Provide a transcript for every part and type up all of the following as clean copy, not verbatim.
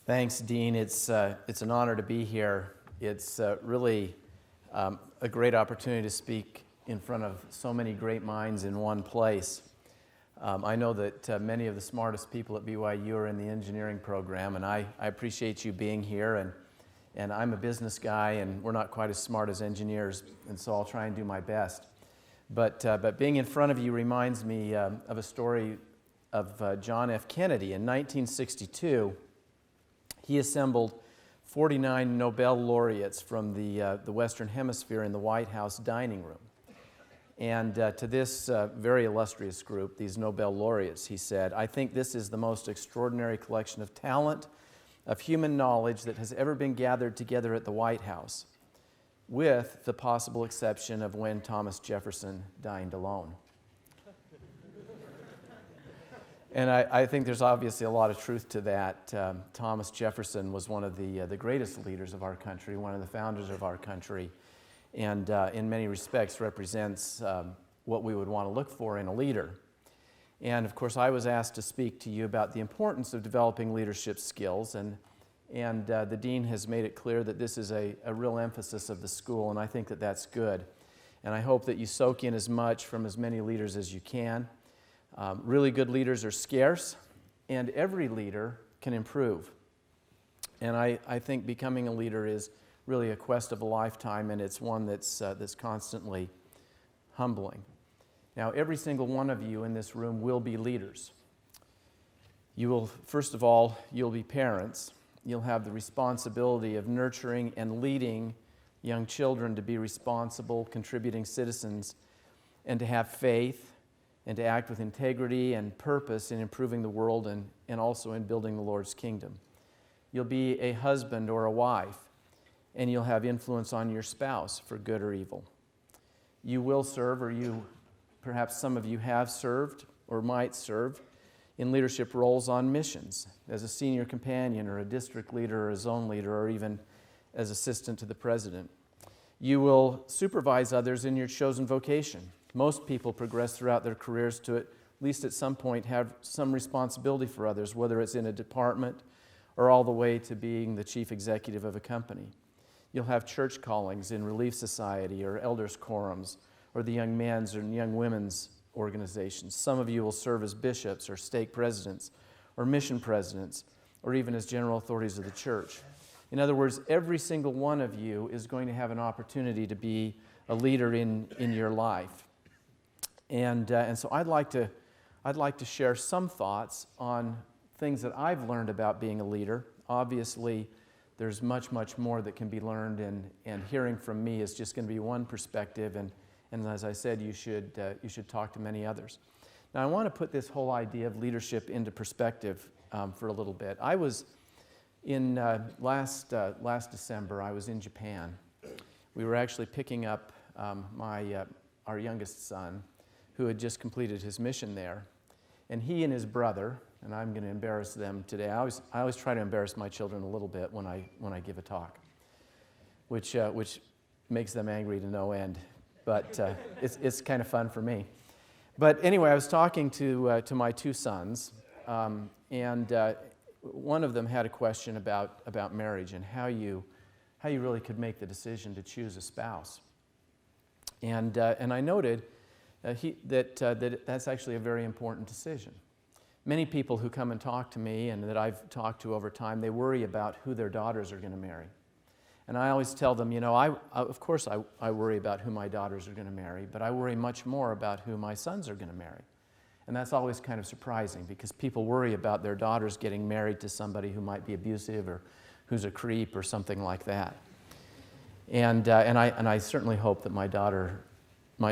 Thanks, Dean. It's an honor to be here. It's really a great opportunity to speak in front of so many great minds in one place. I know that many of the smartest people at BYU are in the engineering program, and I appreciate you being here. And I'm a business guy, and we're not quite as smart as engineers, and so I'll try and do my best. But being in front of you reminds me of a story of John F. Kennedy. In 1962, he assembled 49 Nobel laureates from the Western Hemisphere in the White House dining room. And to this very illustrious group, these Nobel laureates, he said, "I think this is the most extraordinary collection of talent, of human knowledge that has ever been gathered together at the White House, with the possible exception of when Thomas Jefferson dined alone." And I think there's obviously a lot of truth to that. Thomas Jefferson was one of the greatest leaders of our country, one of the founders of our country, and in many respects represents what we would want to look for in a leader. And of course, I was asked to speak to you about the importance of developing leadership skills, and the dean has made it clear that this is a real emphasis of the school, and I think that that's good. And I hope that you soak in as much from as many leaders as you can. Really good leaders are scarce, and every leader can improve. And I think becoming a leader is really a quest of a lifetime, and it's one that's constantly humbling. Now, every single one of you in this room will be leaders. You will, first of all, you'll be parents. You'll have the responsibility of nurturing and leading young children to be responsible, contributing citizens, and to have faith, and to act with integrity and purpose in improving the world and also in building the Lord's kingdom. You'll be a husband or a wife, and you'll have influence on your spouse for good or evil. You will serve, or perhaps some of you have served or might serve in leadership roles on missions as a senior companion or a district leader or a zone leader or even as assistant to the president. You will supervise others in your chosen vocation. Most people progress throughout their careers to at least at some point have some responsibility for others, whether it's in a department or all the way to being the chief executive of a company. You'll have church callings in Relief Society or elders' quorums or the young men's or young women's organizations. Some of you will serve as bishops or stake presidents or mission presidents or even as general authorities of the church. In other words, every single one of you is going to have an opportunity to be a leader in your life. And so I'd like to share some thoughts on things that I've learned about being a leader. Obviously, there's much, much more that can be learned, and hearing from me is just going to be one perspective. And as I said, you should talk to many others. Now, I want to put this whole idea of leadership into perspective for a little bit. I was in last December. I was in Japan. We were actually picking up our youngest son, who had just completed his mission there. And he and his brother, and I'm going to embarrass them today. I always try to embarrass my children a little bit when I give a talk, which makes them angry to no end. But it's kind of fun for me. But anyway, I was talking to my two sons, and one of them had a question about marriage and how you really could make the decision to choose a spouse. And I noted that's actually a very important decision. Many people who come and talk to me and that I've talked to over time, they worry about who their daughters are going to marry. And I always tell them, of course I worry about who my daughters are going to marry, but I worry much more about who my sons are going to marry. And that's always kind of surprising because people worry about their daughters getting married to somebody who might be abusive or who's a creep or something like that. And I certainly hope that my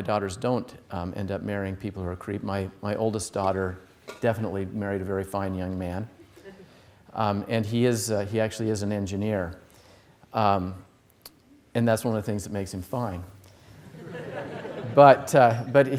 daughters don't end up marrying people who are creep. My oldest daughter definitely married a very fine young man, and he actually is an engineer, and that's one of the things that makes him fine. But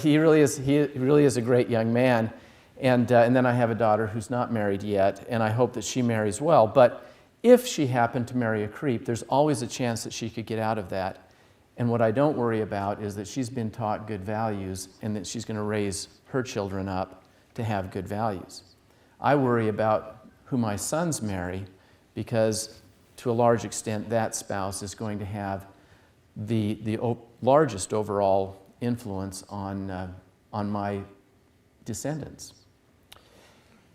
he really is a great young man, and then I have a daughter who's not married yet, and I hope that she marries well. But if she happened to marry a creep, there's always a chance that she could get out of that. And what I don't worry about is that she's been taught good values and that she's going to raise her children up to have good values. I worry about who my sons marry because to a large extent that spouse is going to have the largest overall influence on my descendants.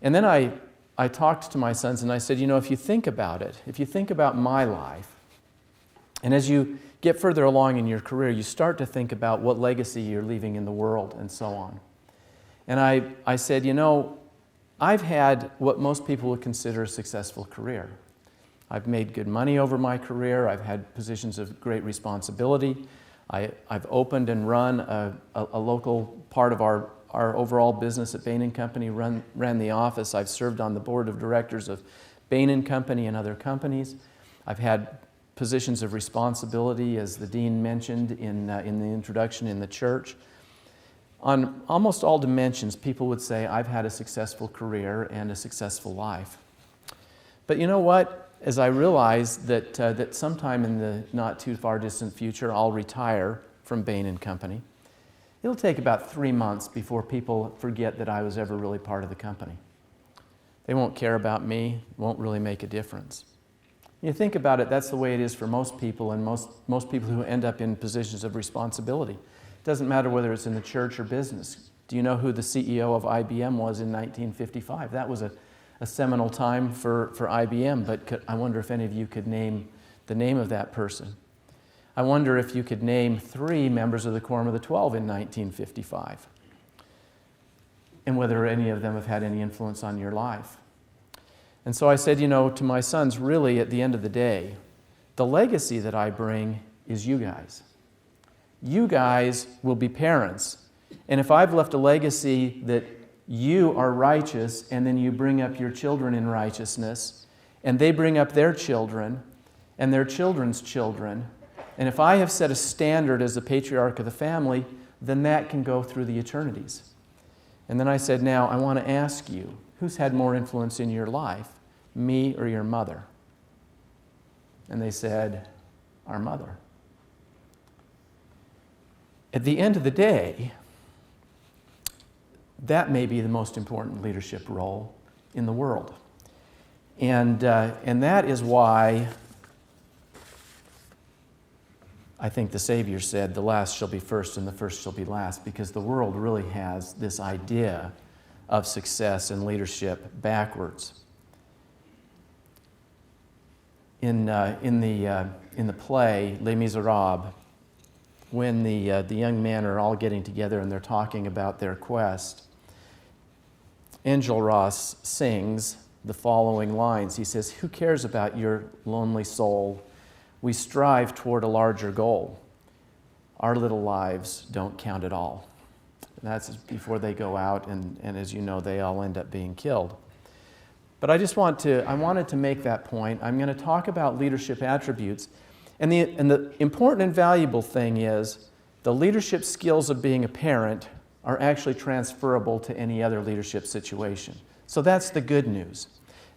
And then I talked to my sons and I said, if you think about it, if you think about my life, and as you get further along in your career, you start to think about what legacy you're leaving in the world and so on. And I said, I've had what most people would consider a successful career. I've made good money over my career. I've had positions of great responsibility. I've opened and run a local part of our overall business at Bain Company, ran the office. I've served on the board of directors of Bain Company and other companies. I've had positions of responsibility, as the dean mentioned in the introduction, in the church. On almost all dimensions, people would say, I've had a successful career and a successful life. But you know what? As I realized that sometime in the not too far distant future, I'll retire from Bain Company, it'll take about 3 months before people forget that I was ever really part of the company. They won't care about me, won't really make a difference. You think about it, that's the way it is for most people, and most people who end up in positions of responsibility. It doesn't matter whether it's in the church or business. Do you know who the CEO of IBM was in 1955? That was a seminal time for IBM, but I wonder if any of you could name the name of that person. I wonder if you could name 3 members of the Quorum of the 12 in 1955, and whether any of them have had any influence on your life. And so I said, to my sons, really, at the end of the day, the legacy that I bring is you guys. You guys will be parents. And if I've left a legacy that you are righteous, and then you bring up your children in righteousness, and they bring up their children, and their children's children, and if I have set a standard as the patriarch of the family, then that can go through the eternities. And then I said, now I want to ask you, who's had more influence in your life, me or your mother? And they said, our mother. At the end of the day, that may be the most important leadership role in the world. And that is why I think the Savior said, the last shall be first and the first shall be last, because the world really has this idea of success and leadership backwards. In the play Les Miserables, when the young men are all getting together and they're talking about their quest, Enjolras sings the following lines. He says, "Who cares about your lonely soul? We strive toward a larger goal. Our little lives don't count at all." And that's before they go out, and as you know, they all end up being killed. But I wanted to make that point. I'm going to talk about leadership attributes. And the important and valuable thing is the leadership skills of being a parent are actually transferable to any other leadership situation. So that's the good news.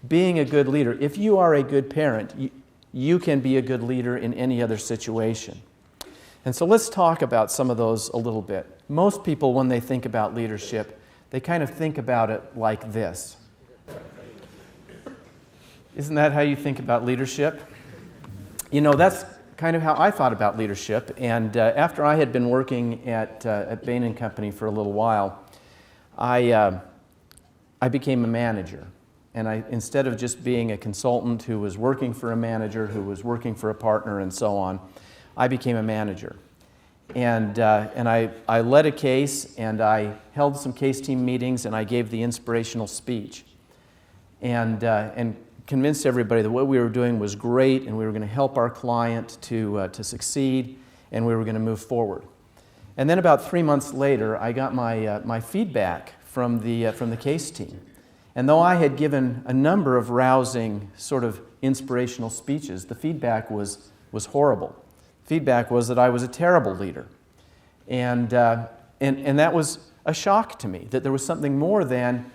Being a good leader, if you are a good parent, you can be a good leader in any other situation. And so let's talk about some of those a little bit. Most people, when they think about leadership, they kind of think about it like this. Isn't that how you think about leadership? That's kind of how I thought about leadership. And after I had been working at Bain Company for a little while, I became a manager. And instead of just being a consultant who was working for a manager, who was working for a partner, and so on, I became a manager. And I led a case, and I held some case team meetings, and I gave the inspirational speech. And convinced everybody that what we were doing was great, and we were going to help our client to succeed, and we were going to move forward. And then about 3 months later, I got my feedback from the case team. And though I had given a number of rousing sort of inspirational speeches, the feedback was horrible. Feedback was that I was a terrible leader. And that was a shock to me, that there was something more than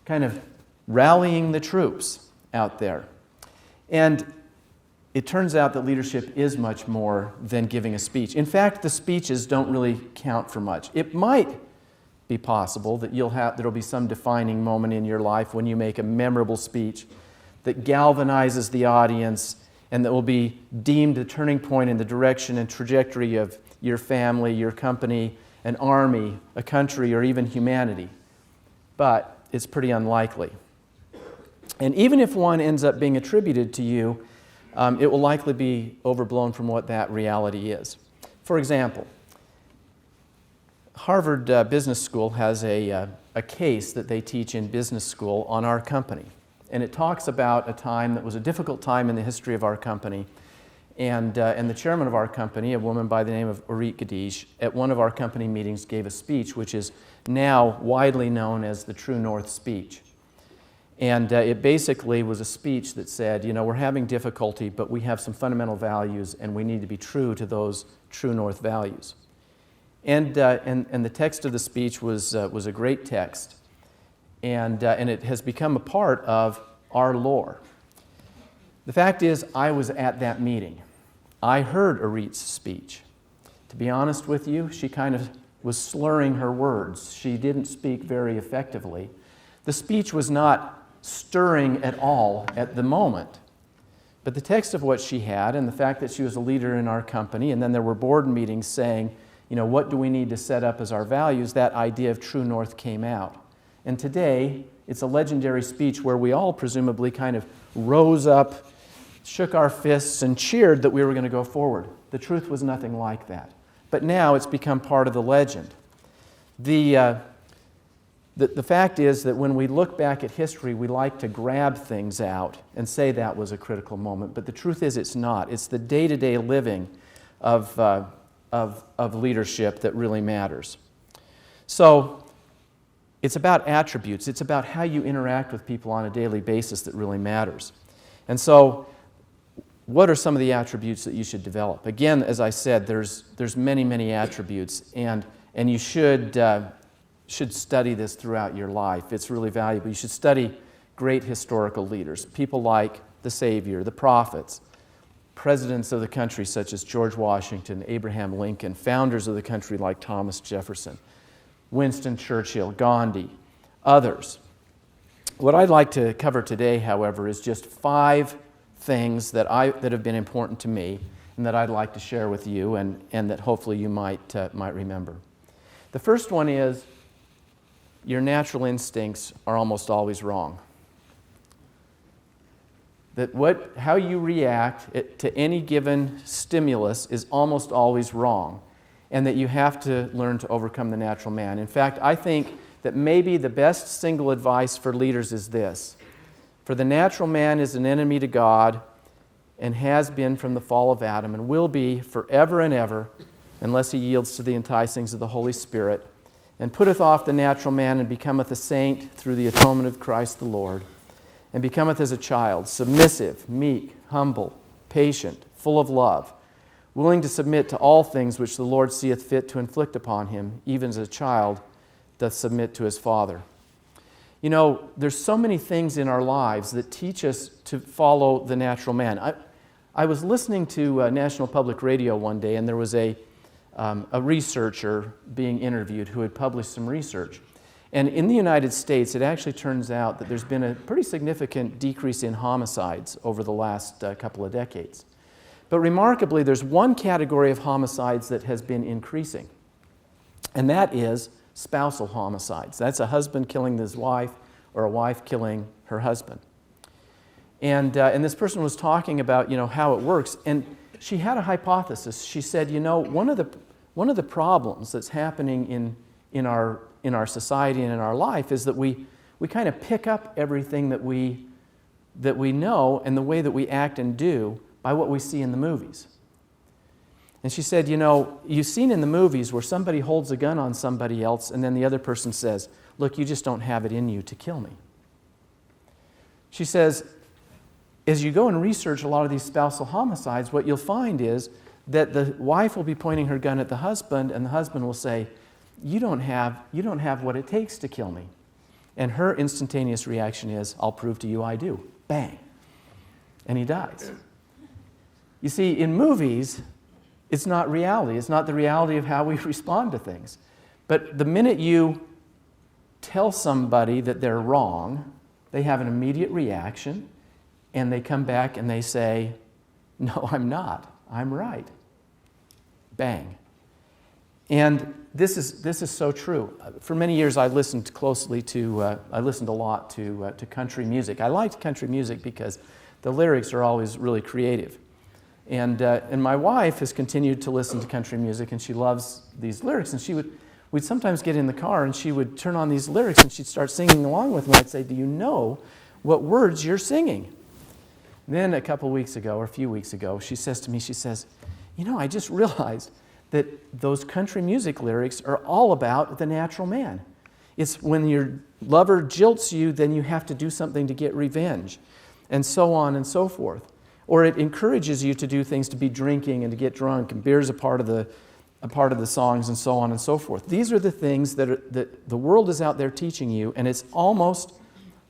kind of rallying the troops out there. And it turns out that leadership is much more than giving a speech. In fact, the speeches don't really count for much. It might be possible that there'll be some defining moment in your life when you make a memorable speech that galvanizes the audience and that will be deemed a turning point in the direction and trajectory of your family, your company, an army, a country, or even humanity. But it's pretty unlikely. And even if one ends up being attributed to you, it will likely be overblown from what that reality is. For example, Harvard Business School has a case that they teach in business school on our company. And it talks about a time that was a difficult time in the history of our company. And the chairman of our company, a woman by the name of Ira A, at one of our company meetings gave a speech which is now widely known as the True North speech. And it basically was a speech that said, you know, we're having difficulty, but we have some fundamental values and we need to be true to those True North values. And the text of the speech was a great text. And it has become a part of our lore. The fact is, I was at that meeting. I heard Arit's speech. To be honest with you, she kind of was slurring her words. She didn't speak very effectively. The speech was not stirring at all at the moment. But the text of what she had and the fact that she was a leader in our company, and then there were board meetings saying, you know, what do we need to set up as our values, that idea of True North came out. And today, it's a legendary speech where we all presumably kind of rose up, shook our fists, and cheered that we were going to go forward. The truth was nothing like that. But now it's become part of the legend. The fact is that when we look back at history, we like to grab things out and say that was a critical moment. But the truth is it's not. It's the day-to-day living of leadership that really matters. So it's about attributes. It's about how you interact with people on a daily basis that really matters. And so what are some of the attributes that you should develop? Again, as I said, there's many, many attributes, and you should study this throughout your life. It's really valuable. You should study great historical leaders, people like the Savior, the prophets, presidents of the country such as George Washington, Abraham Lincoln, founders of the country like Thomas Jefferson, Winston Churchill, Gandhi, others. What I'd like to cover today, however, is just 5 things that have been important to me and that I'd like to share with you and that hopefully you might remember. The first one is your natural instincts are almost always wrong. That how you react to any given stimulus is almost always wrong, and that you have to learn to overcome the natural man. In fact, I think that maybe the best single advice for leaders is this: for the natural man is an enemy to God and has been from the fall of Adam and will be forever and ever unless he yields to the enticings of the Holy Spirit and putteth off the natural man and becometh a saint through the atonement of Christ the Lord, and becometh as a child, submissive, meek, humble, patient, full of love, willing to submit to all things which the Lord seeth fit to inflict upon him, even as a child doth submit to his father. You know, there's so many things in our lives that teach us to follow the natural man. I was listening to National Public Radio one day, and there was a researcher being interviewed who had published some research. And in the United States, it actually turns out that there's been a pretty significant decrease in homicides over the last couple of decades. But remarkably, there's one category of homicides that has been increasing, and that is spousal homicides. That's a husband killing his wife or a wife killing her husband. And this person was talking about, you know, how it works, and she had a hypothesis. She said, you know, one of the problems that's happening in our society and in our life is that we kind of pick up everything that we know and the way that we act and do by what we see in the movies. And she said, you know, you've seen in the movies where somebody holds a gun on somebody else and then the other person says, look, you just don't have it in you to kill me. She says, as you go and research a lot of these spousal homicides, what you'll find is that the wife will be pointing her gun at the husband, and the husband will say, you don't have what it takes to kill me. And her instantaneous reaction is, I'll prove to you I do. Bang. And he dies. You see, in movies, it's not reality. It's not the reality of how we respond to things. But the minute you tell somebody that they're wrong, they have an immediate reaction, and they come back and they say, no, I'm not. I'm right. Bang. And this is so true. For many years, I listened a lot to country music. I liked country music because the lyrics are always really creative. And my wife has continued to listen to country music, and she loves these lyrics. And we'd sometimes get in the car, and she would turn on these lyrics, and she'd start singing along with me. I'd say, do you know what words you're singing? And then a few weeks ago, she says to me, I just realized that those country music lyrics are all about the natural man. It's when your lover jilts you, then you have to do something to get revenge, and so on and so forth. Or it encourages you to do things, to be drinking and to get drunk, and beer's a part of the songs, and so on and so forth. These are the things that the world is out there teaching you, and it's almost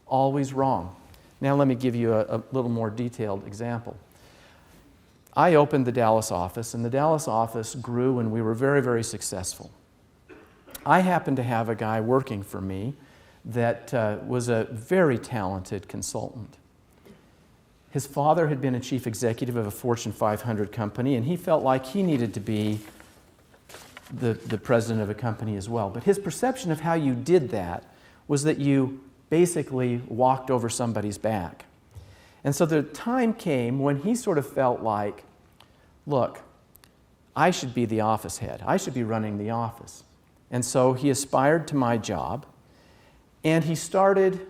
always wrong. Now let me give you a little more detailed example. I opened the Dallas office, and the Dallas office grew, and we were very, very successful. I happened to have a guy working for me that was a very talented consultant. His father had been a chief executive of a Fortune 500 company, and he felt like he needed to be the president of a company as well. But his perception of how you did that was that you basically walked over somebody's back. And so the time came when he sort of felt like, look, I should be the office head. I should be running the office. And so he aspired to my job, and he started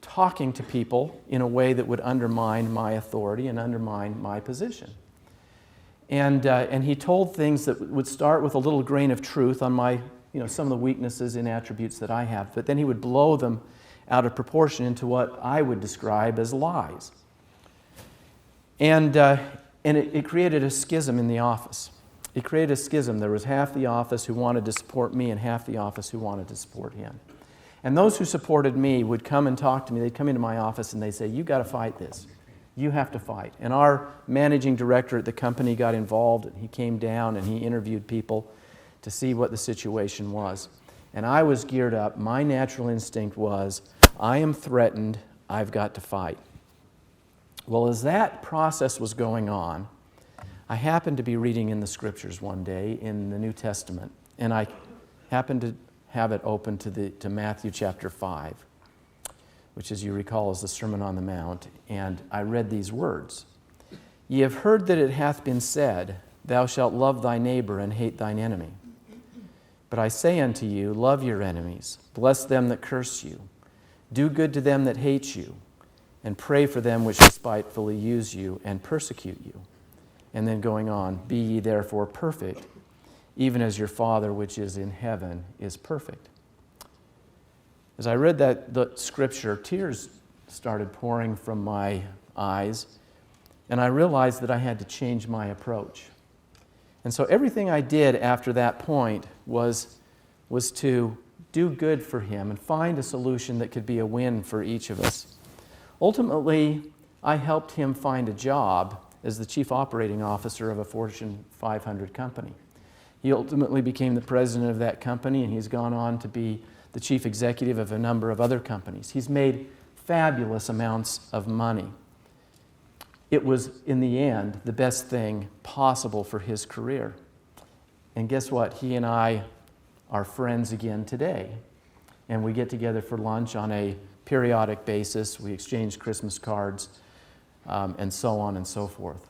talking to people in a way that would undermine my authority and undermine my position. And he told things that would start with a little grain of truth on some of the weaknesses and attributes that I have, but then he would blow them out of proportion into what I would describe as lies. And it created a schism in the office. It created a schism. There was half the office who wanted to support me and half the office who wanted to support him. And those who supported me would come and talk to me. They'd come into my office and they'd say, "You got to fight this. You have to fight." And our managing director at the company got involved, and he came down and he interviewed people to see what the situation was. And I was geared up. My natural instinct was, I am threatened. I've got to fight. Well, as that process was going on, I happened to be reading in the Scriptures one day in the New Testament, and I happened to have it open to Matthew chapter 5, which, as you recall, is the Sermon on the Mount, and I read these words. "Ye have heard that it hath been said, Thou shalt love thy neighbor and hate thine enemy. But I say unto you, love your enemies, bless them that curse you, do good to them that hate you, and pray for them which despitefully use you and persecute you." And then going on, "Be ye therefore perfect, even as your Father which is in heaven is perfect." As I read the scripture, tears started pouring from my eyes, and I realized that I had to change my approach. And so everything I did after that point was to do good for him and find a solution that could be a win for each of us. Ultimately, I helped him find a job as the chief operating officer of a Fortune 500 company. He ultimately became the president of that company, and he's gone on to be the chief executive of a number of other companies. He's made fabulous amounts of money. It was, in the end, the best thing possible for his career. And guess what? He and I are friends again today. And we get together for lunch on a periodic basis. We exchange Christmas cards, and so on and so forth.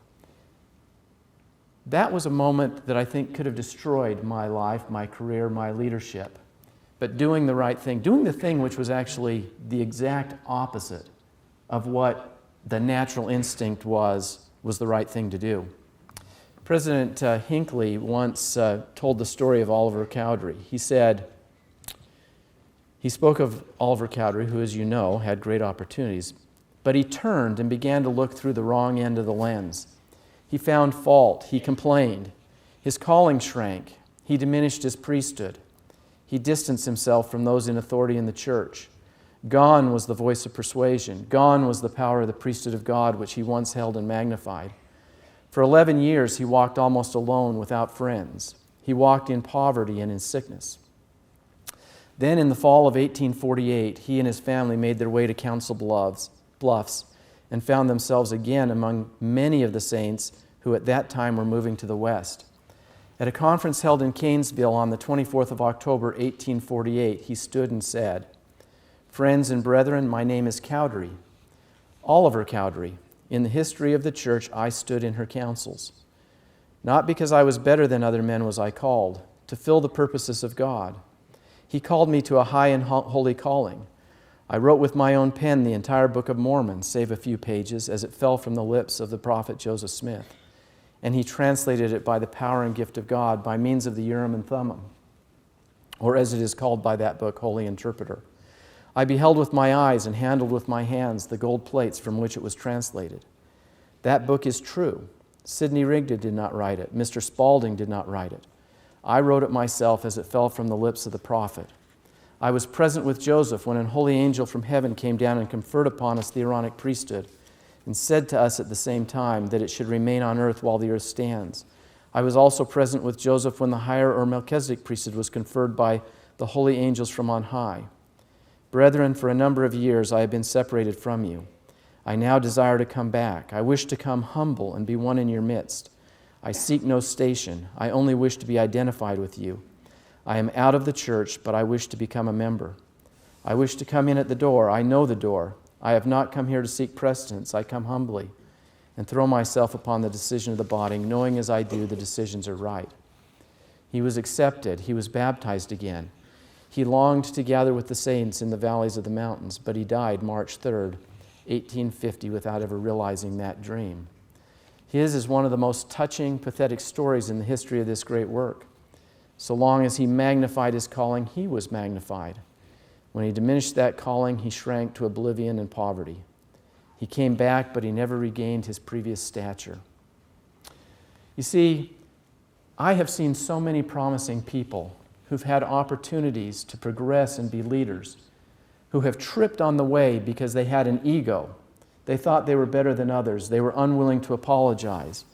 That was a moment that I think could have destroyed my life, my career, my leadership. But doing the right thing, doing the thing which was actually the exact opposite of what the natural instinct was the right thing to do. President Hinckley once told the story of Oliver Cowdery. He spoke of Oliver Cowdery, who, as you know, had great opportunities, but he turned and began to look through the wrong end of the lens. He found fault. He complained. His calling shrank. He diminished his priesthood. He distanced himself from those in authority in the church. Gone was the voice of persuasion. Gone was the power of the priesthood of God, which he once held and magnified. For 11 years, he walked almost alone, without friends. He walked in poverty and in sickness. Then, in the fall of 1848, he and his family made their way to Council Bluffs, and found themselves again among many of the saints who at that time were moving to the west. At a conference held in Canesville on the 24th of October, 1848, he stood and said, "Friends and brethren, my name is Cowdery, Oliver Cowdery. In the history of the church, I stood in her councils. Not because I was better than other men was I called, to fill the purposes of God. He called me to a high and holy calling. I wrote with my own pen the entire Book of Mormon, save a few pages, as it fell from the lips of the prophet Joseph Smith. And he translated it by the power and gift of God by means of the Urim and Thummim, or as it is called by that book, Holy Interpreter. I beheld with my eyes and handled with my hands the gold plates from which it was translated. That book is true. Sidney Rigdon did not write it. Mr. Spalding did not write it. I wrote it myself as it fell from the lips of the prophet. I was present with Joseph when an holy angel from heaven came down and conferred upon us the Aaronic priesthood and said to us at the same time that it should remain on earth while the earth stands. I was also present with Joseph when the higher or Melchizedek priesthood was conferred by the holy angels from on high. Brethren, for a number of years I have been separated from you. I now desire to come back. I wish to come humble and be one in your midst. I seek no station. I only wish to be identified with you. I am out of the church, but I wish to become a member. I wish to come in at the door. I know the door. I have not come here to seek precedence. I come humbly and throw myself upon the decision of the body, knowing as I do the decisions are right. He was accepted. He was baptized again. He longed to gather with the saints in the valleys of the mountains, but he died March 3rd, 1850, without ever realizing that dream. His is one of the most touching, pathetic stories in the history of this great work. So long as he magnified his calling, he was magnified. When he diminished that calling, he shrank to oblivion and poverty. He came back, but he never regained his previous stature. You see, I have seen so many promising people who've had opportunities to progress and be leaders, who have tripped on the way because they had an ego. They thought they were better than others. They were unwilling to apologize.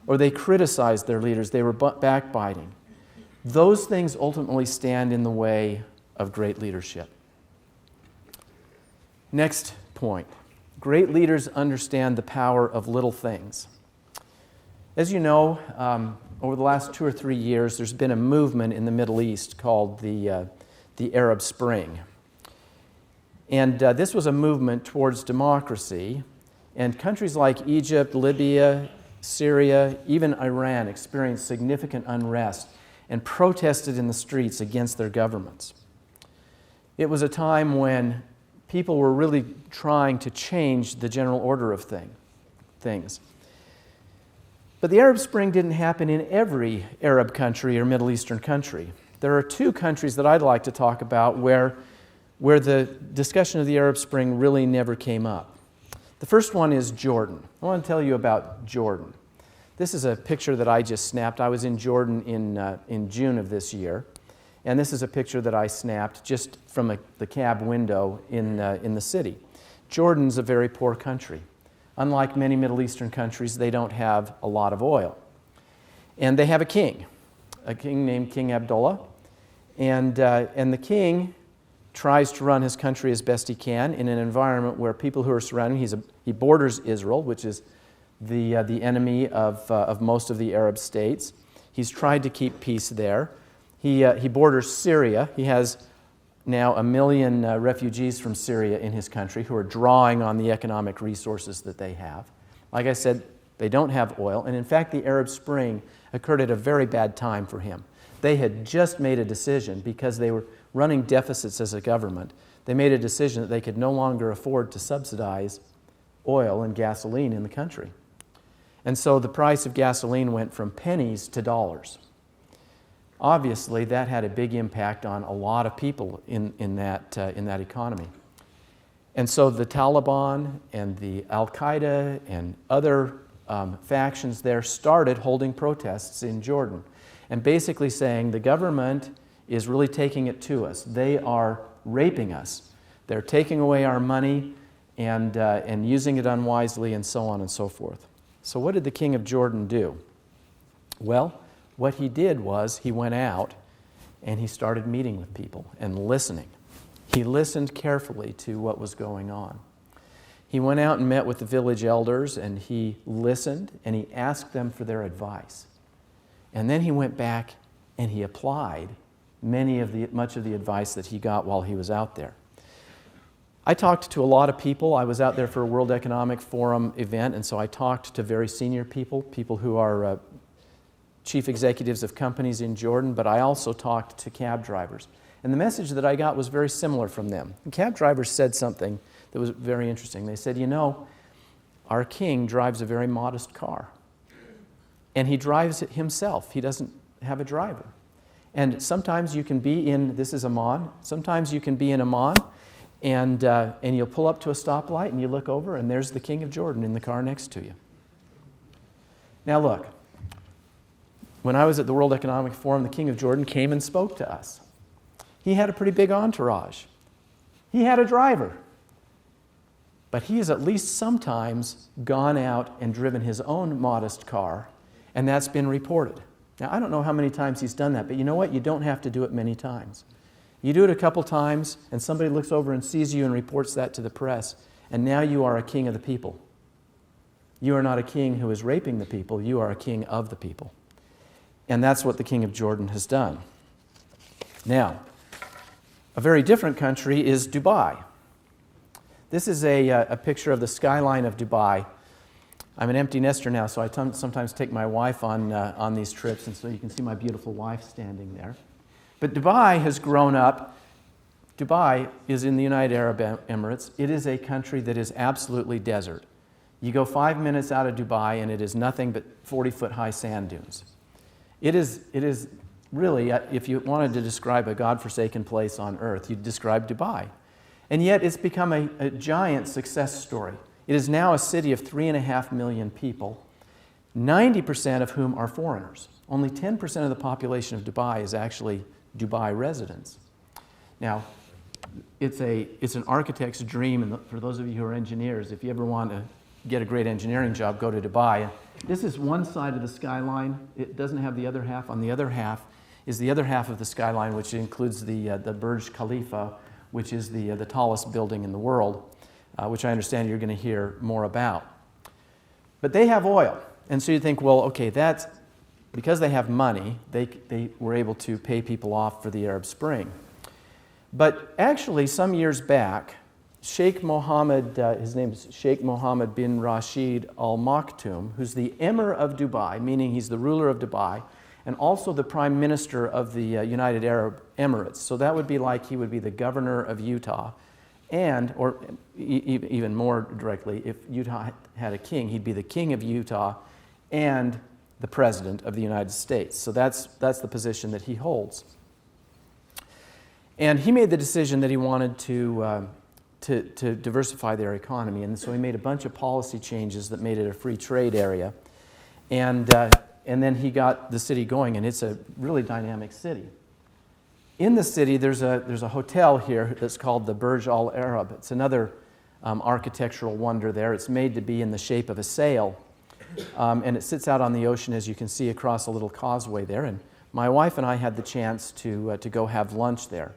Or they criticized their leaders. They were backbiting. Those things ultimately stand in the way of great leadership. Next point. Great leaders understand the power of little things. As you know, over the last 2 or 3 years, there's been a movement in the Middle East called the Arab Spring. And this was a movement towards democracy, and countries like Egypt, Libya, Syria, even Iran experienced significant unrest and protested in the streets against their governments. It was a time when people were really trying to change the general order of things. But the Arab Spring didn't happen in every Arab country or Middle Eastern country. There are 2 countries that I'd like to talk about where the discussion of the Arab Spring really never came up. The first one is Jordan. I want to tell you about Jordan. This is a picture that I just snapped. I was in Jordan in June of this year, and this is a picture that I snapped just from the cab window in the city. Jordan's a very poor country. Unlike many Middle Eastern countries, they don't have a lot of oil. And they have a king named King Abdullah, and the king tries to run his country as best he can in an environment where people who are surrounding him, he borders Israel, which is the enemy of most of the Arab states. He's tried to keep peace there. He borders Syria. He has now 1 million refugees from Syria in his country who are drawing on the economic resources that they have. Like I said, they don't have oil, and in fact the Arab Spring occurred at a very bad time for him. They had just made a decision because they were running deficits as a government. They made a decision that they could no longer afford to subsidize oil and gasoline in the country. And so the price of gasoline went from pennies to dollars. Obviously, that had a big impact on a lot of people in that economy. And so the Taliban and the Al-Qaeda and other factions there started holding protests in Jordan and basically saying the government is really taking it to us. They are raping us. They're taking away our money and using it unwisely and so on and so forth. So what did the king of Jordan do? Well, what he did was he went out and he started meeting with people and listening. He listened carefully to what was going on. He went out and met with the village elders, and he listened, and he asked them for their advice. And then he went back and he applied much of the advice that he got while he was out there. I talked to a lot of people. I was out there for a World Economic Forum event, and so I talked to very senior people who are chief executives of companies in Jordan, but I also talked to cab drivers. And the message that I got was very similar from them. The cab drivers said something that was very interesting. They said, our king drives a very modest car. And he drives it himself. He doesn't have a driver. And sometimes you can be in, this is Amman, sometimes you can be in Amman, and you'll pull up to a stoplight and you look over and there's the king of Jordan in the car next to you. Now look, when I was at the World Economic Forum, the king of Jordan came and spoke to us. He had a pretty big entourage. He had a driver. But he has at least sometimes gone out and driven his own modest car, and that's been reported. Now, I don't know how many times he's done that, but you know what? You don't have to do it many times. You do it a couple times, and somebody looks over and sees you and reports that to the press, and now you are a king of the people. You are not a king who is raping the people. You are a king of the people. And that's what the king of Jordan has done. Now, a very different country is Dubai. This is a picture of the skyline of Dubai. I'm an empty nester now, so I sometimes take my wife on these trips, and so you can see my beautiful wife standing there. But Dubai has grown up. Dubai is in the United Arab Emirates. It is a country that is absolutely desert. You go 5 minutes out of Dubai, and it is nothing but 40-foot high sand dunes. It is really, if you wanted to describe a godforsaken place on earth, you'd describe Dubai. And yet it's become a giant success story. It is now a city of 3.5 million people, 90% of whom are foreigners. Only 10% of the population of Dubai is actually Dubai residents. Now, it's an architect's dream, and for those of you who are engineers, if you ever want to get a great engineering job, go to Dubai. This is one side of the skyline. It doesn't have the other half. On the other half is the other half of the skyline, which includes the Burj Khalifa, which is the tallest building in the world, which I understand you're going to hear more about. But they have oil. And so you think, well, okay, that's because they have money, they were able to pay people off for the Arab Spring. But actually, some years back, Sheikh Mohammed, his name is Sheikh Mohammed bin Rashid Al Maktoum, who's the Emir of Dubai, meaning he's the ruler of Dubai, and also the Prime Minister of the United Arab Emirates. So that would be like he would be the governor of Utah, or even more directly, if Utah had a king, he'd be the king of Utah and the president of the United States. So that's the position that he holds. And he made the decision that he wanted to diversify their economy, and so he made a bunch of policy changes that made it a free trade area. And then he got the city going, and it's a really dynamic city. In the city, there's a hotel here that's called the Burj Al Arab. It's another architectural wonder there. It's made to be in the shape of a sail, and it sits out on the ocean, as you can see, across a little causeway there. And my wife and I had the chance to go have lunch there.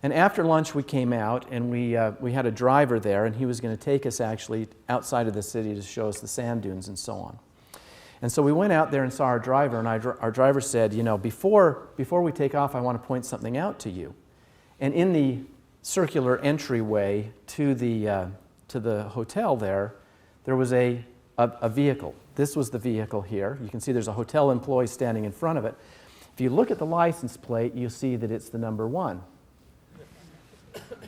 And after lunch, we came out, and we had a driver there, and he was going to take us actually outside of the city to show us the sand dunes and so on. And so we went out there and saw our driver, and our driver said, before we take off, I want to point something out to you. And in the circular entryway to the hotel there was a vehicle. This was the vehicle here. You can see there's a hotel employee standing in front of it. If you look at the license plate, you'll see that it's the number 1.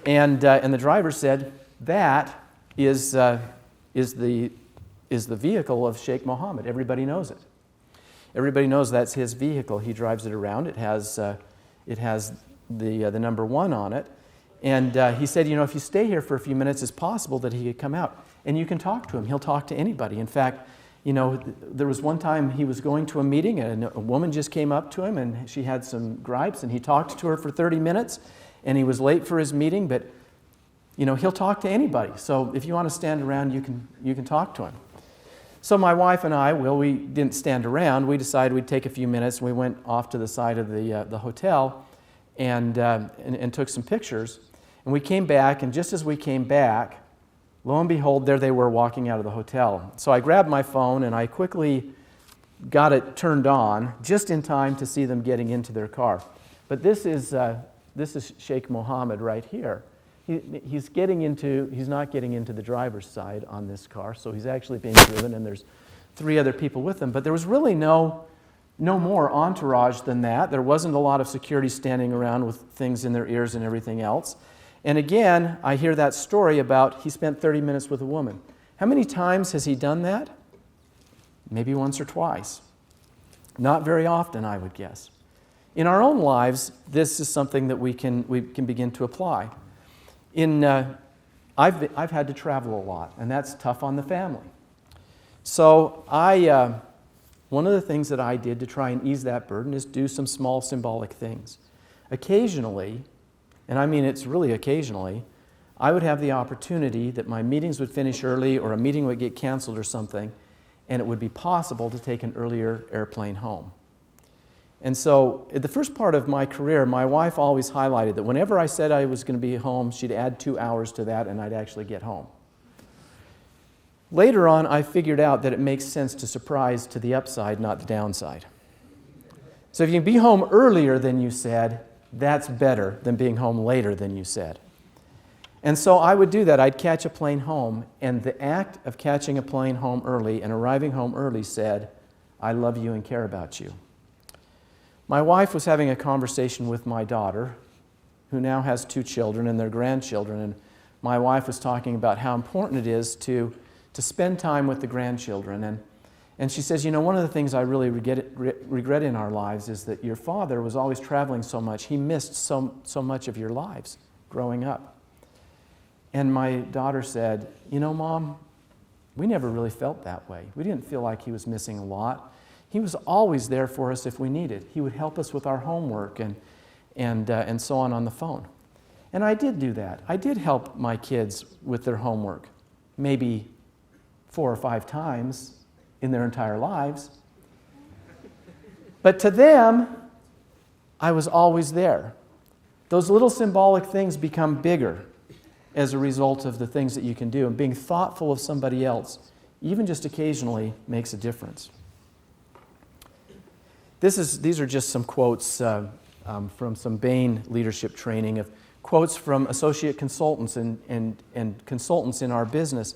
And the driver said, that is the vehicle of Sheikh Mohammed. Everybody knows it. Everybody knows that's his vehicle. He drives it around. It has the number 1 on it. And he said, if you stay here for a few minutes, it's possible that he could come out. And you can talk to him. He'll talk to anybody. In fact, there was one time he was going to a meeting, and a woman just came up to him, and she had some gripes, and he talked to her for 30 minutes. And he was late for his meeting, but he'll talk to anybody. So if you want to stand around, you can talk to him. So my wife and I, we didn't stand around. We decided we'd take a few minutes, and we went off to the side of the hotel and took some pictures. And we came back, and just as we came back, Lo and behold, there they were walking out of the hotel. So I grabbed my phone and I quickly got it turned on just in time to see them getting into their car. But this is Sheikh Mohammed right here. He's not getting into the driver's side on this car, so he's actually being driven, and there's 3 other people with him. But there was really no more entourage than that. There wasn't a lot of security standing around with things in their ears and everything else. And again, I hear that story about he spent 30 minutes with a woman. How many times has he done that? Maybe once or twice. Not very often, I would guess. In our own lives, this is something that we can begin to apply. I've had to travel a lot, and that's tough on the family. So one of the things that I did to try and ease that burden is do some small symbolic things. Occasionally, and I mean it's really occasionally, I would have the opportunity that my meetings would finish early or a meeting would get canceled or something, and it would be possible to take an earlier airplane home. And so, at the first part of my career, my wife always highlighted that whenever I said I was going to be home, she'd add 2 hours to that and I'd actually get home. Later on, I figured out that it makes sense to surprise to the upside, not the downside. So if you can be home earlier than you said, that's better than being home later than you said. And so I would do that. I'd catch a plane home, and the act of catching a plane home early and arriving home early said, I love you and care about you. My wife was having a conversation with my daughter, who now has 2 children and their grandchildren, and my wife was talking about how important it is to spend time with the grandchildren. And she says, one of the things I really regret in our lives is that your father was always traveling so much. He missed so much of your lives growing up. And my daughter said, Mom, we never really felt that way. We didn't feel like he was missing a lot. He was always there for us if we needed. He would help us with our homework and so on the phone. And I did do that. I did help my kids with their homework, maybe 4 or 5 times in their entire lives. But to them, I was always there. Those little symbolic things become bigger as a result of the things that you can do. And being thoughtful of somebody else, even just occasionally, makes a difference. These are just some quotes from some Bain leadership training, of quotes from associate consultants and consultants in our business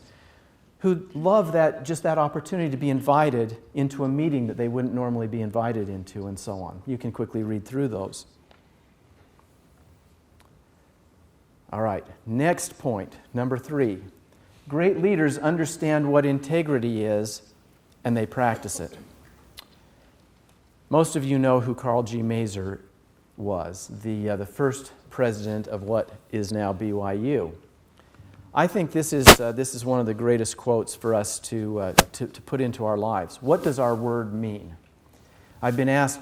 who love that opportunity to be invited into a meeting that they wouldn't normally be invited into, and so on. You can quickly read through those. All right, next point, number 3. Great leaders understand what integrity is, and they practice it. Most of you know who Carl G. Mazur was, the first president of what is now BYU. I think this is one of the greatest quotes for us to put into our lives. What does our word mean? I've been asked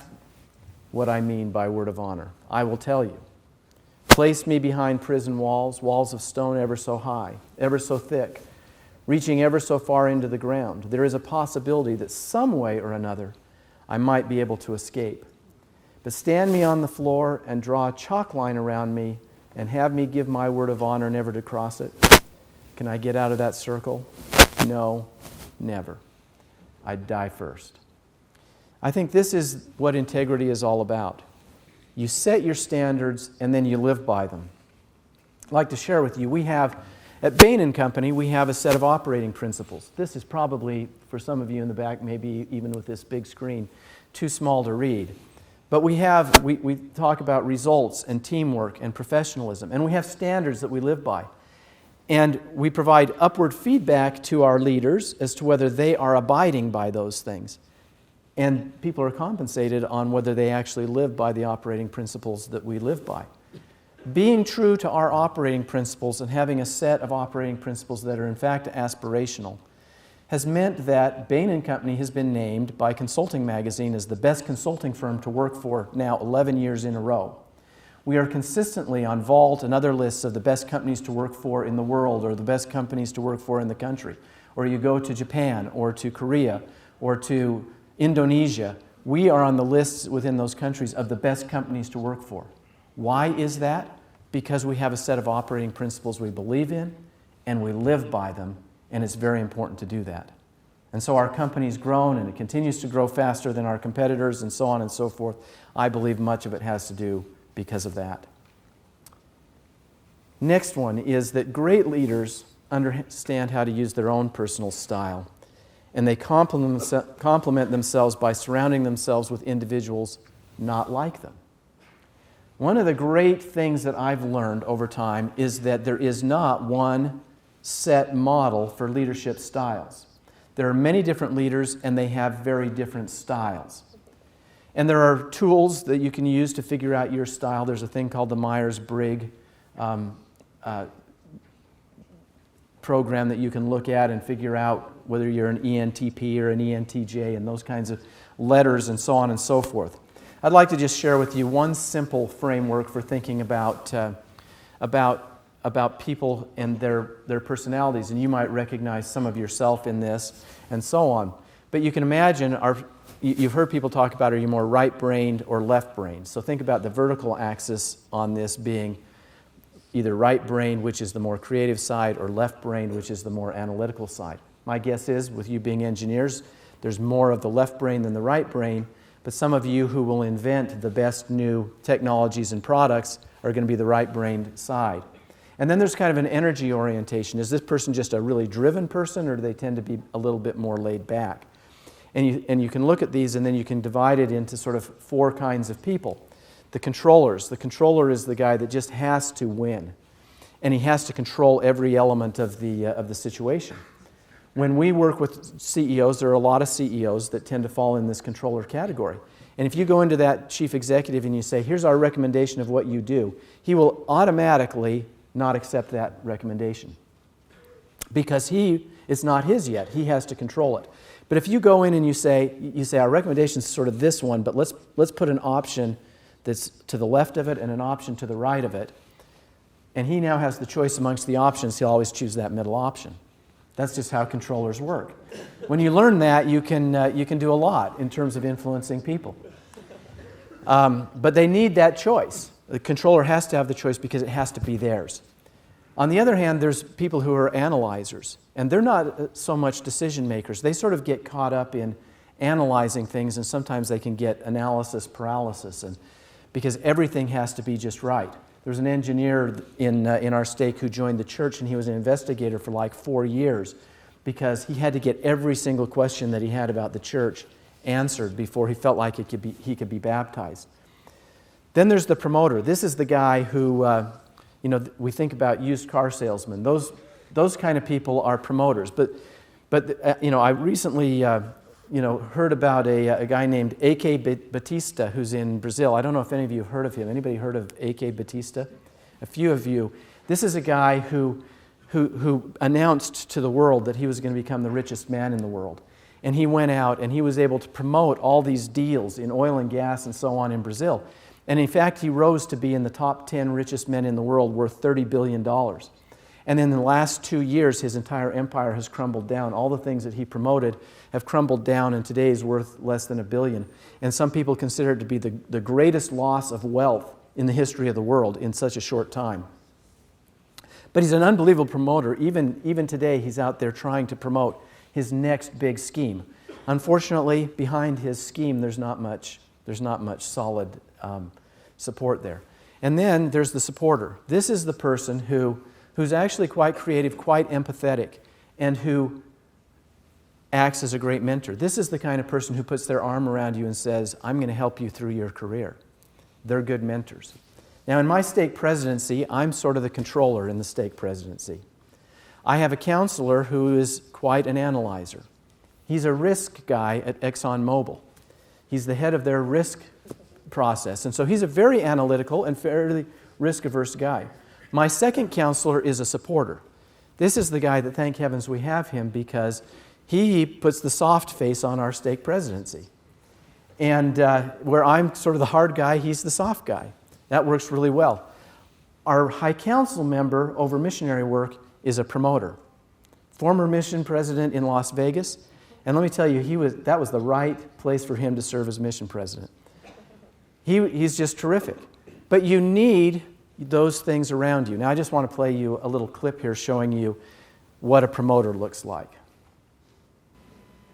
what I mean by word of honor. I will tell you. Place me behind prison walls, walls of stone ever so high, ever so thick, reaching ever so far into the ground. There is a possibility that some way or another I might be able to escape. But stand me on the floor and draw a chalk line around me and have me give my word of honor never to cross it. Can I get out of that circle? No, never. I'd die first. I think this is what integrity is all about. You set your standards and then you live by them. I'd like to share with you, at Bain Company, we have a set of operating principles. This is probably, for some of you in the back, maybe even with this big screen, too small to read. But we talk about results and teamwork and professionalism, and we have standards that we live by. And we provide upward feedback to our leaders as to whether they are abiding by those things. And people are compensated on whether they actually live by the operating principles that we live by. Being true to our operating principles and having a set of operating principles that are in fact aspirational has meant that Bain Company has been named by Consulting Magazine as the best consulting firm to work for now 11 years in a row. We are consistently on Vault and other lists of the best companies to work for in the world, or the best companies to work for in the country. Or you go to Japan or to Korea or to Indonesia, we are on the lists within those countries of the best companies to work for. Why is that? Because we have a set of operating principles we believe in, and we live by them, and it's very important to do that. And so our company's grown, and it continues to grow faster than our competitors, and so on and so forth. I believe much of it has to do because of that. Next one is that great leaders understand how to use their own personal style, and they complement themselves by surrounding themselves with individuals not like them. One of the great things that I've learned over time is that there is not one set model for leadership styles. There are many different leaders, and they have very different styles. And there are tools that you can use to figure out your style. There's a thing called the Myers-Briggs program that you can look at and figure out whether you're an ENTP or an ENTJ and those kinds of letters and so on and so forth. I'd like to just share with you one simple framework for thinking about people and their personalities, and you might recognize some of yourself in this and so on. But you can imagine, you've heard people talk about, are you more right-brained or left-brained? So think about the vertical axis on this being either right-brained, which is the more creative side, or left-brained, which is the more analytical side. My guess is, with you being engineers, there's more of the left brain than the right brain, but some of you who will invent the best new technologies and products are going to be the right-brained side. And then there's kind of an energy orientation. Is this person just a really driven person, or do they tend to be a little bit more laid back? And you can look at these, and then you can divide it into sort of four kinds of people. The controllers. The controller is the guy that just has to win, and he has to control every element of the situation. When we work with CEOs, there are a lot of CEOs that tend to fall in this controller category. And if you go into that chief executive and you say, here's our recommendation of what you do, he will automatically not accept that recommendation because it's not his yet. He has to control it. But if you go in and you say our recommendation is sort of this one, but let's put an option that's to the left of it and an option to the right of it, and he now has the choice amongst the options, he'll always choose that middle option. That's just how controllers work. When you learn that, you can do a lot in terms of influencing people. But they need that choice. The controller has to have the choice because it has to be theirs. On the other hand, there's people who are analyzers, and they're not so much decision makers. They sort of get caught up in analyzing things, and sometimes they can get analysis paralysis, and because everything has to be just right. There was an engineer in our stake who joined the church, and he was an investigator for like 4 years because he had to get every single question that he had about the church answered before he felt like he could be baptized. Then there's the promoter. This is the guy who, we think about used car salesmen. Those kind of people are promoters. But I recently heard about a guy named A.K. Batista who's in Brazil. I don't know if any of you have heard of him. Anybody heard of A.K. Batista? A few of you. This is a guy who announced to the world that he was going to become the richest man in the world. And he went out and he was able to promote all these deals in oil and gas and so on in Brazil. And in fact, he rose to be in the top 10 richest men in the world, worth $30 billion. And in the last 2 years, his entire empire has crumbled down. All the things that he promoted have crumbled down, and today is worth less than $1 billion. And some people consider it to be the greatest loss of wealth in the history of the world in such a short time. But he's an unbelievable promoter. Even today, he's out there trying to promote his next big scheme. Unfortunately, behind his scheme, there's not much solid support there. And then there's the supporter. This is the person who's actually quite creative, quite empathetic, and who acts as a great mentor. This is the kind of person who puts their arm around you and says, I'm going to help you through your career. They're good mentors. Now, in my stake presidency, I'm sort of the controller in the stake presidency. I have a counselor who is quite an analyzer. He's a risk guy at ExxonMobil. He's the head of their risk process, and so he's a very analytical and fairly risk-averse guy. My second counselor is a supporter. This is the guy that, thank heavens, we have him because he puts the soft face on our stake presidency. And where I'm sort of the hard guy, he's the soft guy. That works really well. Our high council member over missionary work is a promoter. Former mission president in Las Vegas. And let me tell you, that was the right place for him to serve as mission president. He's just terrific. But you need those things around you. Now, I just want to play you a little clip here showing you what a promoter looks like.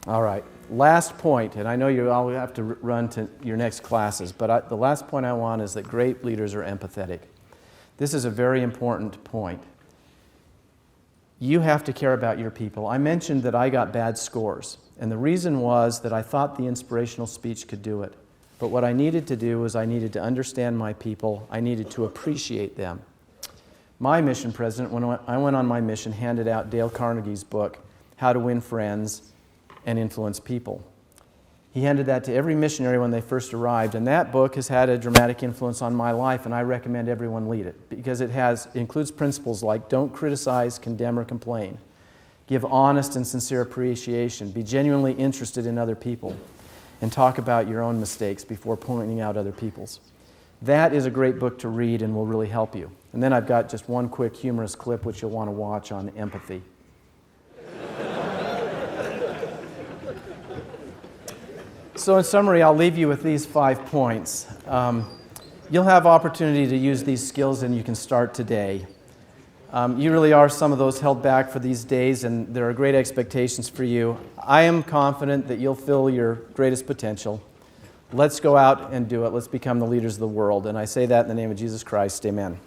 All right, last point, and I know you all have to run to your next classes, but the last point I want is that great leaders are empathetic. This is a very important point. You have to care about your people. I mentioned that I got bad scores, and the reason was that I thought the inspirational speech could do it. But what I needed to do was I needed to understand my people. I needed to appreciate them. My mission president, when I went on my mission, handed out Dale Carnegie's book, How to Win Friends and Influence People. He handed that to every missionary when they first arrived, and that book has had a dramatic influence on my life, and I recommend everyone read it because it includes principles like don't criticize, condemn, or complain. Give honest and sincere appreciation. Be genuinely interested in other people, and talk about your own mistakes before pointing out other people's. That is a great book to read and will really help you. And then I've got just one quick humorous clip which you'll want to watch on empathy. So in summary, I'll leave you with these 5 points. You'll have opportunity to use these skills and you can start today. You really are some of those held back for these days, and there are great expectations for you. I am confident that you'll fill your greatest potential. Let's go out and do it. Let's become the leaders of the world. And I say that in the name of Jesus Christ. Amen.